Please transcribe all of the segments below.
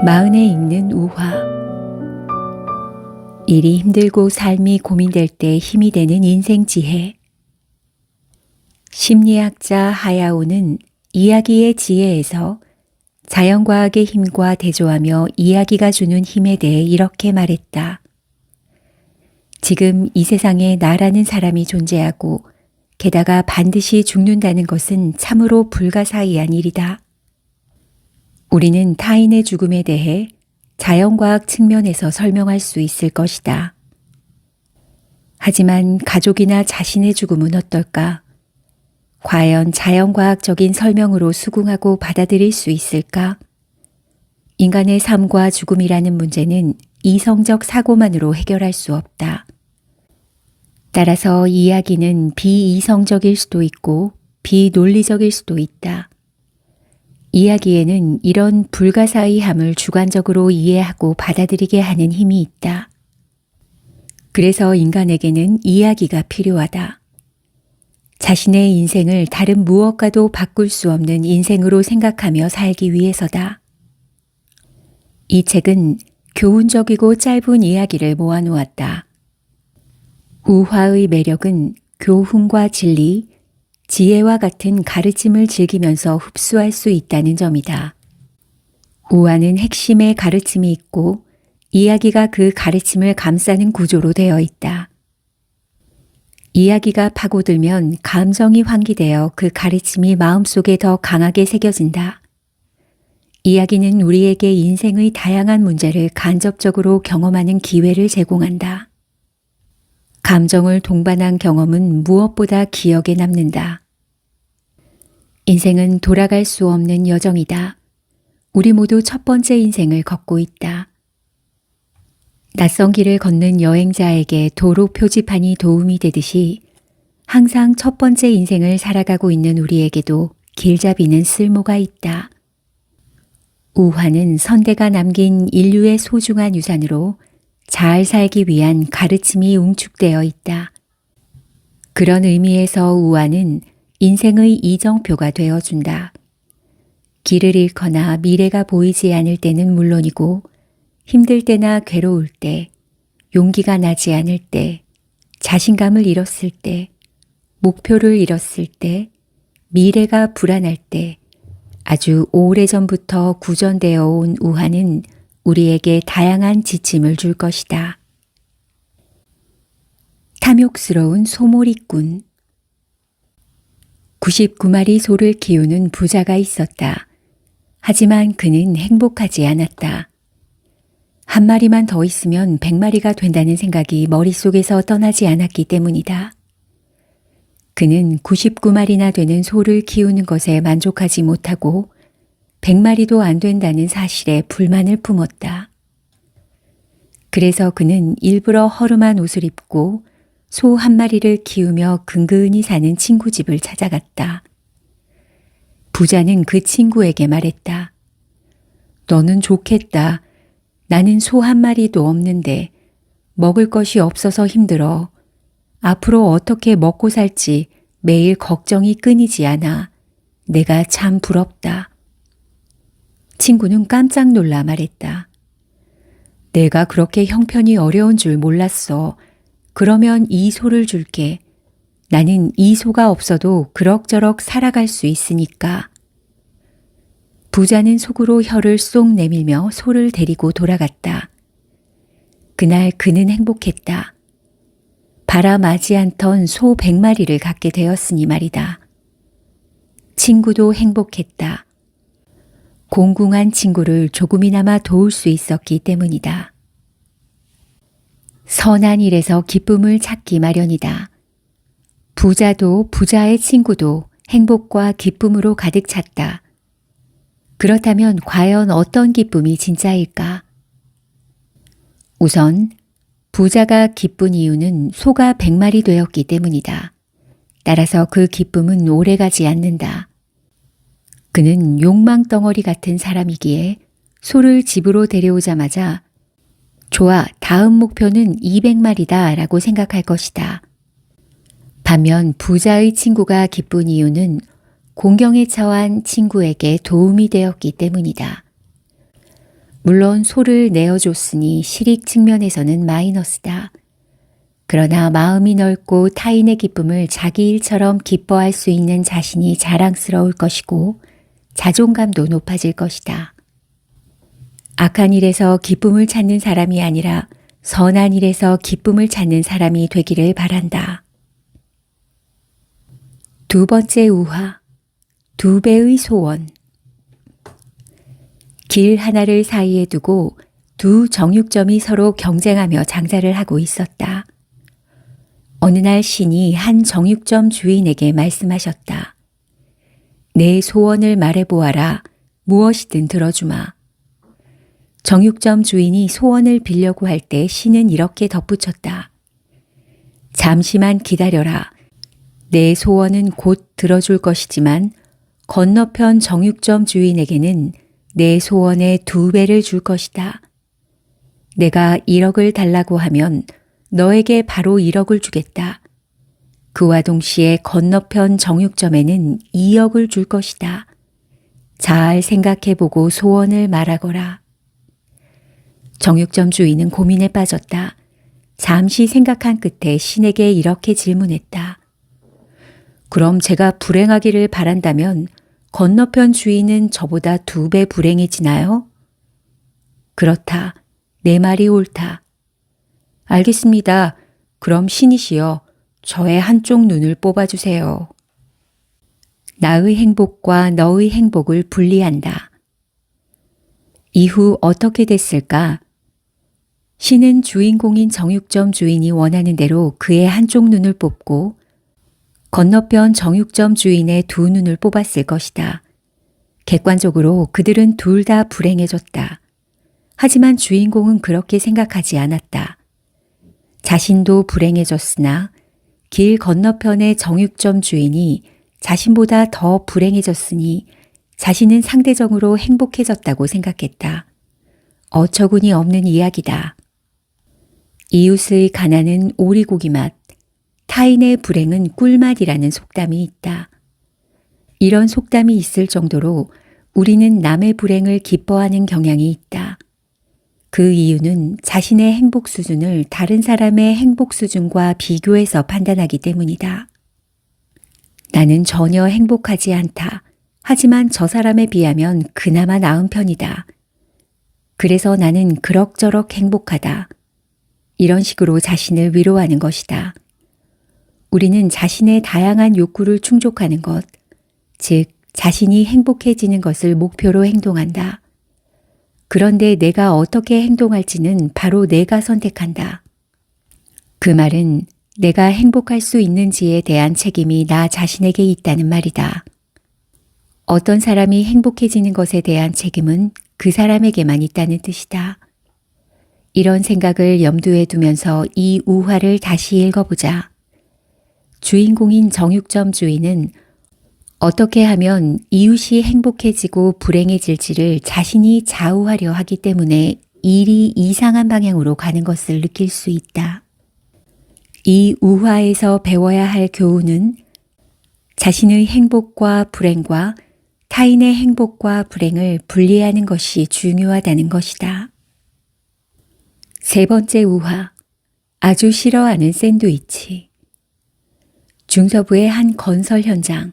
마흔에 읽는 우화. 일이 힘들고 삶이 고민될 때 힘이 되는 인생 지혜. 심리학자 하야오는 이야기의 지혜에서 자연과학의 힘과 대조하며 이야기가 주는 힘에 대해 이렇게 말했다. 지금 이 세상에 나라는 사람이 존재하고 게다가 반드시 죽는다는 것은 참으로 불가사의한 일이다. 우리는 타인의 죽음에 대해 자연과학 측면에서 설명할 수 있을 것이다. 하지만 가족이나 자신의 죽음은 어떨까? 과연 자연과학적인 설명으로 수긍하고 받아들일 수 있을까? 인간의 삶과 죽음이라는 문제는 이성적 사고만으로 해결할 수 없다. 따라서 이야기는 비이성적일 수도 있고 비논리적일 수도 있다. 이야기에는 이런 불가사의함을 주관적으로 이해하고 받아들이게 하는 힘이 있다. 그래서 인간에게는 이야기가 필요하다. 자신의 인생을 다른 무엇과도 바꿀 수 없는 인생으로 생각하며 살기 위해서다. 이 책은 교훈적이고 짧은 이야기를 모아놓았다. 우화의 매력은 교훈과 진리, 지혜와 같은 가르침을 즐기면서 흡수할 수 있다는 점이다. 우화는 핵심의 가르침이 있고 이야기가 그 가르침을 감싸는 구조로 되어 있다. 이야기가 파고들면 감정이 환기되어 그 가르침이 마음속에 더 강하게 새겨진다. 이야기는 우리에게 인생의 다양한 문제를 간접적으로 경험하는 기회를 제공한다. 감정을 동반한 경험은 무엇보다 기억에 남는다. 인생은 돌아갈 수 없는 여정이다. 우리 모두 첫 번째 인생을 걷고 있다. 낯선 길을 걷는 여행자에게 도로 표지판이 도움이 되듯이 항상 첫 번째 인생을 살아가고 있는 우리에게도 길잡이는 쓸모가 있다. 우화는 선대가 남긴 인류의 소중한 유산으로 잘 살기 위한 가르침이 웅축되어 있다. 그런 의미에서 우화는 인생의 이정표가 되어준다. 길을 잃거나 미래가 보이지 않을 때는 물론이고 힘들 때나 괴로울 때, 용기가 나지 않을 때, 자신감을 잃었을 때, 목표를 잃었을 때, 미래가 불안할 때, 아주 오래전부터 구전되어 온 우화는 우리에게 다양한 지침을 줄 것이다. 탐욕스러운 소몰이꾼. 99마리 소를 키우는 부자가 있었다. 하지만 그는 행복하지 않았다. 한 마리만 더 있으면 100마리가 된다는 생각이 머릿속에서 떠나지 않았기 때문이다. 그는 99마리나 되는 소를 키우는 것에 만족하지 못하고 100마리도 안 된다는 사실에 불만을 품었다. 그래서 그는 일부러 허름한 옷을 입고 소 한 마리를 키우며 근근히 사는 친구 집을 찾아갔다. 부자는 그 친구에게 말했다. 너는 좋겠다. 나는 소 한 마리도 없는데 먹을 것이 없어서 힘들어. 앞으로 어떻게 먹고 살지 매일 걱정이 끊이지 않아. 내가 참 부럽다. 친구는 깜짝 놀라 말했다. 내가 그렇게 형편이 어려운 줄 몰랐어. 그러면 이 소를 줄게. 나는 이 소가 없어도 그럭저럭 살아갈 수 있으니까. 부자는 속으로 혀를 쏙 내밀며 소를 데리고 돌아갔다. 그날 그는 행복했다. 바라마지 않던 소 100마리를 갖게 되었으니 말이다. 친구도 행복했다. 공궁한 친구를 조금이나마 도울 수 있었기 때문이다. 선한 일에서 기쁨을 찾기 마련이다. 부자도 부자의 친구도 행복과 기쁨으로 가득 찼다. 그렇다면 과연 어떤 기쁨이 진짜일까? 우선 부자가 기쁜 이유는 소가 100마리 되었기 때문이다. 따라서 그 기쁨은 오래가지 않는다. 그는 욕망덩어리 같은 사람이기에 소를 집으로 데려오자마자 좋아, 다음 목표는 200마리다 라고 생각할 것이다. 반면 부자의 친구가 기쁜 이유는 공경에 처한 친구에게 도움이 되었기 때문이다. 물론 소를 내어줬으니 실익 측면에서는 마이너스다. 그러나 마음이 넓고 타인의 기쁨을 자기 일처럼 기뻐할 수 있는 자신이 자랑스러울 것이고 자존감도 높아질 것이다. 악한 일에서 기쁨을 찾는 사람이 아니라 선한 일에서 기쁨을 찾는 사람이 되기를 바란다. 두 번째 우화, 2배의 소원. 길 하나를 사이에 두고 두 정육점이 서로 경쟁하며 장사를 하고 있었다. 어느 날 신이 한 정육점 주인에게 말씀하셨다. 내 소원을 말해보아라. 무엇이든 들어주마. 정육점 주인이 소원을 빌려고 할 때 신은 이렇게 덧붙였다. 잠시만 기다려라. 내 소원은 곧 들어줄 것이지만 건너편 정육점 주인에게는 내 소원의 2배를 줄 것이다. 내가 1억을 달라고 하면 너에게 바로 1억을 주겠다. 그와 동시에 건너편 정육점에는 2억을 줄 것이다. 잘 생각해보고 소원을 말하거라. 정육점 주인은 고민에 빠졌다. 잠시 생각한 끝에 신에게 이렇게 질문했다. 그럼 제가 불행하기를 바란다면 건너편 주인은 저보다 2배 불행해지나요? 그렇다. 내 말이 옳다. 알겠습니다. 그럼 신이시여, 저의 한쪽 눈을 뽑아주세요. 나의 행복과 너의 행복을 분리한다. 이후 어떻게 됐을까? 신은 주인공인 정육점 주인이 원하는 대로 그의 한쪽 눈을 뽑고 건너편 정육점 주인의 2눈을 뽑았을 것이다. 객관적으로 그들은 둘 다 불행해졌다. 하지만 주인공은 그렇게 생각하지 않았다. 자신도 불행해졌으나 길 건너편의 정육점 주인이 자신보다 더 불행해졌으니 자신은 상대적으로 행복해졌다고 생각했다. 어처구니 없는 이야기다. 이웃의 가난은 오리고기 맛, 타인의 불행은 꿀맛이라는 속담이 있다. 이런 속담이 있을 정도로 우리는 남의 불행을 기뻐하는 경향이 있다. 그 이유는 자신의 행복 수준을 다른 사람의 행복 수준과 비교해서 판단하기 때문이다. 나는 전혀 행복하지 않다. 하지만 저 사람에 비하면 그나마 나은 편이다. 그래서 나는 그럭저럭 행복하다. 이런 식으로 자신을 위로하는 것이다. 우리는 자신의 다양한 욕구를 충족하는 것, 즉 자신이 행복해지는 것을 목표로 행동한다. 그런데 내가 어떻게 행동할지는 바로 내가 선택한다. 그 말은 내가 행복할 수 있는지에 대한 책임이 나 자신에게 있다는 말이다. 어떤 사람이 행복해지는 것에 대한 책임은 그 사람에게만 있다는 뜻이다. 이런 생각을 염두에 두면서 이 우화를 다시 읽어보자. 주인공인 정육점 주인은 어떻게 하면 이웃이 행복해지고 불행해질지를 자신이 좌우하려 하기 때문에 일이 이상한 방향으로 가는 것을 느낄 수 있다. 이 우화에서 배워야 할 교훈은 자신의 행복과 불행과 타인의 행복과 불행을 분리하는 것이 중요하다는 것이다. 세 번째 우화, 아주 싫어하는 샌드위치. 중서부의 한 건설 현장.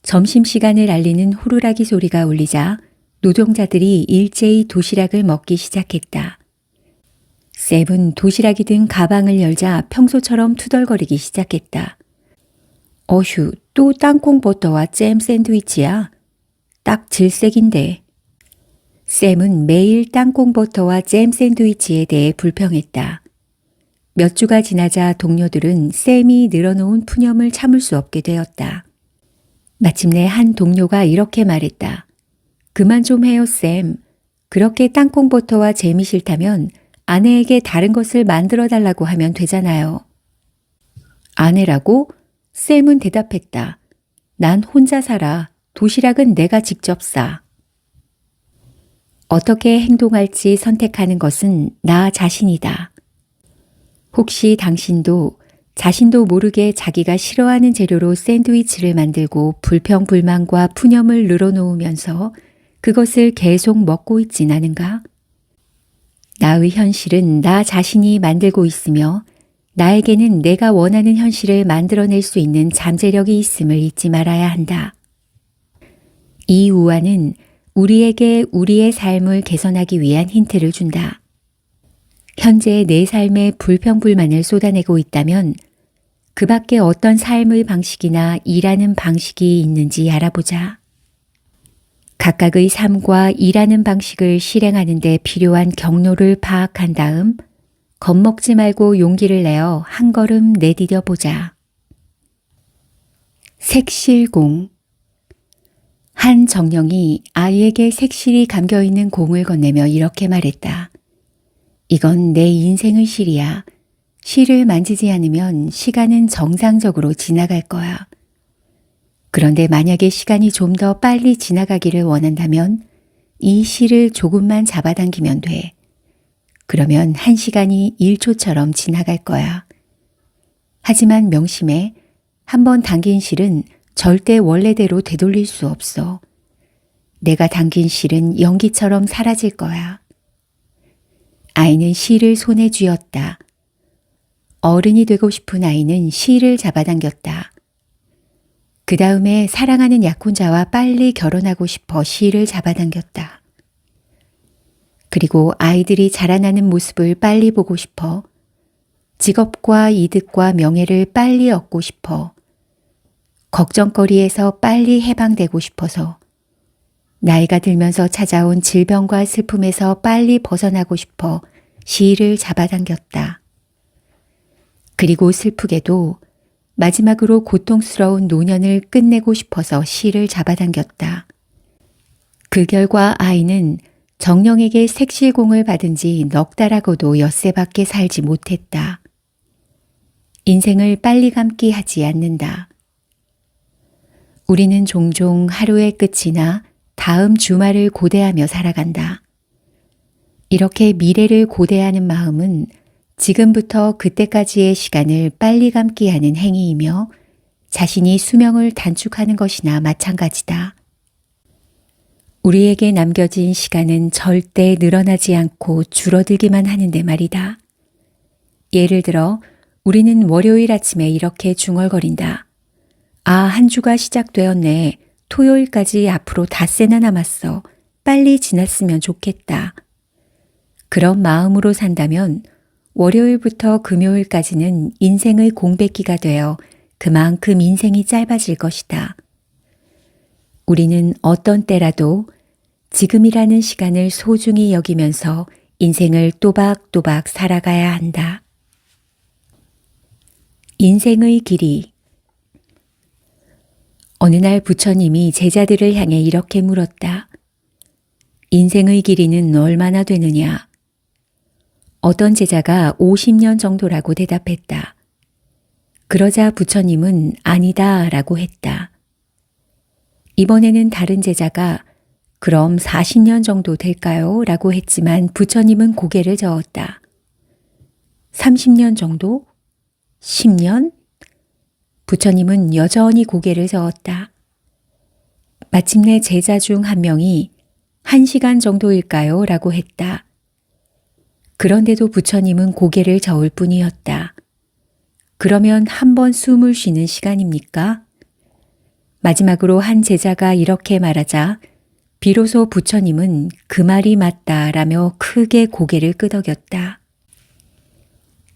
점심시간을 알리는 호루라기 소리가 울리자 노동자들이 일제히 도시락을 먹기 시작했다. 셉은 도시락이 든 가방을 열자 평소처럼 투덜거리기 시작했다. 어휴, 또 땅콩버터와 잼 샌드위치야? 딱 질색인데. 샘은 매일 땅콩버터와 잼 샌드위치에 대해 불평했다. 몇 주가 지나자 동료들은 샘이 늘어놓은 푸념을 참을 수 없게 되었다. 마침내 한 동료가 이렇게 말했다. 그만 좀 해요, 샘. 그렇게 땅콩버터와 잼이 싫다면 아내에게 다른 것을 만들어 달라고 하면 되잖아요. 아내라고? 샘은 대답했다. 난 혼자 살아. 도시락은 내가 직접 싸. 어떻게 행동할지 선택하는 것은 나 자신이다. 혹시 당신도 자신도 모르게 자기가 싫어하는 재료로 샌드위치를 만들고 불평불만과 푸념을 늘어놓으면서 그것을 계속 먹고 있진 않은가? 나의 현실은 나 자신이 만들고 있으며 나에게는 내가 원하는 현실을 만들어낼 수 있는 잠재력이 있음을 잊지 말아야 한다. 이 우화는 우리에게 우리의 삶을 개선하기 위한 힌트를 준다. 현재 내 삶에 불평불만을 쏟아내고 있다면 그 밖에 어떤 삶의 방식이나 일하는 방식이 있는지 알아보자. 각각의 삶과 일하는 방식을 실행하는 데 필요한 경로를 파악한 다음 겁먹지 말고 용기를 내어 한 걸음 내디뎌 보자. 색실공. 한 정령이 아이에게 색실이 감겨있는 공을 건네며 이렇게 말했다. 이건 내 인생의 실이야. 실을 만지지 않으면 시간은 정상적으로 지나갈 거야. 그런데 만약에 시간이 좀 더 빨리 지나가기를 원한다면 이 실을 조금만 잡아당기면 돼. 그러면 1시간이 1초처럼 지나갈 거야. 하지만 명심해. 한번 당긴 실은 절대 원래대로 되돌릴 수 없어. 내가 당긴 실은 연기처럼 사라질 거야. 아이는 실을 손에 쥐었다. 어른이 되고 싶은 아이는 실을 잡아당겼다. 그 다음에 사랑하는 약혼자와 빨리 결혼하고 싶어 실을 잡아당겼다. 그리고 아이들이 자라나는 모습을 빨리 보고 싶어 직업과 이득과 명예를 빨리 얻고 싶어 걱정거리에서 빨리 해방되고 싶어서 나이가 들면서 찾아온 질병과 슬픔에서 빨리 벗어나고 싶어 실을 잡아당겼다. 그리고 슬프게도 마지막으로 고통스러운 노년을 끝내고 싶어서 실을 잡아당겼다. 그 결과 아이는 정령에게 색실공을 받은 지 넉 달하고도 엿새밖에 살지 못했다. 인생을 빨리 감기 하지 않는다. 우리는 종종 하루의 끝이나 다음 주말을 고대하며 살아간다. 이렇게 미래를 고대하는 마음은 지금부터 그때까지의 시간을 빨리 감기 하는 행위이며 자신이 수명을 단축하는 것이나 마찬가지다. 우리에게 남겨진 시간은 절대 늘어나지 않고 줄어들기만 하는데 말이다. 예를 들어 우리는 월요일 아침에 이렇게 중얼거린다. 아, 한 주가 시작되었네. 토요일까지 앞으로 닷새나 남았어. 빨리 지났으면 좋겠다. 그런 마음으로 산다면 월요일부터 금요일까지는 인생의 공백기가 되어 그만큼 인생이 짧아질 것이다. 우리는 어떤 때라도 지금이라는 시간을 소중히 여기면서 인생을 또박또박 살아가야 한다. 인생의 길이. 어느 날 부처님이 제자들을 향해 이렇게 물었다. 인생의 길이는 얼마나 되느냐? 어떤 제자가 50년 정도라고 대답했다. 그러자 부처님은 아니다 라고 했다. 이번에는 다른 제자가 그럼 40년 정도 될까요? 라고 했지만 부처님은 고개를 저었다. 30년 정도? 10년? 부처님은 여전히 고개를 저었다. 마침내 제자 중 한 명이 1시간 정도일까요? 라고 했다. 그런데도 부처님은 고개를 저을 뿐이었다. 그러면 한 번 숨을 쉬는 시간입니까? 마지막으로 한 제자가 이렇게 말하자 비로소 부처님은 그 말이 맞다라며 크게 고개를 끄덕였다.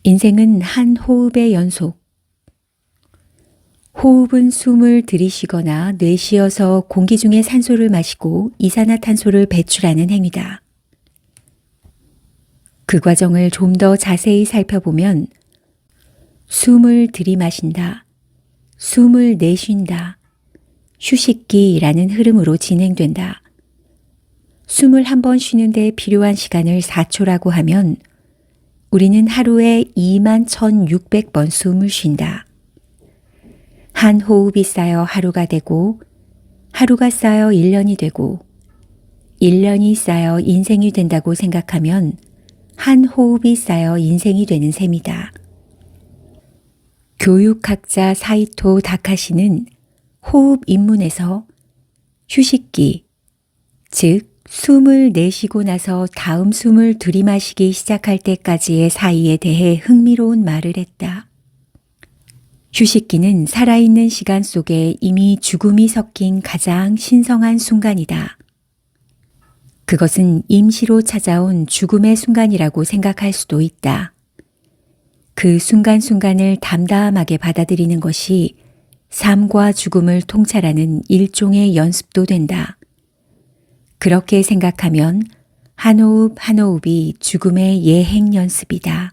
인생은 한 호흡의 연속. 호흡은 숨을 들이쉬거나 내쉬어서 공기 중에 산소를 마시고 이산화탄소를 배출하는 행위다. 그 과정을 좀 더 자세히 살펴보면 숨을 들이마신다, 숨을 내쉰다, 휴식기라는 흐름으로 진행된다. 숨을 한 번 쉬는데 필요한 시간을 4초라고 하면 우리는 하루에 21,600번 숨을 쉰다. 한 호흡이 쌓여 하루가 되고 하루가 쌓여 1년이 되고 1년이 쌓여 인생이 된다고 생각하면 한 호흡이 쌓여 인생이 되는 셈이다. 교육학자 사이토 다카시는 호흡 입문에서 휴식기, 즉 숨을 내쉬고 나서 다음 숨을 들이마시기 시작할 때까지의 사이에 대해 흥미로운 말을 했다. 휴식기는 살아있는 시간 속에 이미 죽음이 섞인 가장 신성한 순간이다. 그것은 임시로 찾아온 죽음의 순간이라고 생각할 수도 있다. 그 순간순간을 담담하게 받아들이는 것이 삶과 죽음을 통찰하는 일종의 연습도 된다. 그렇게 생각하면 한 호흡 한 호흡이 죽음의 예행 연습이다.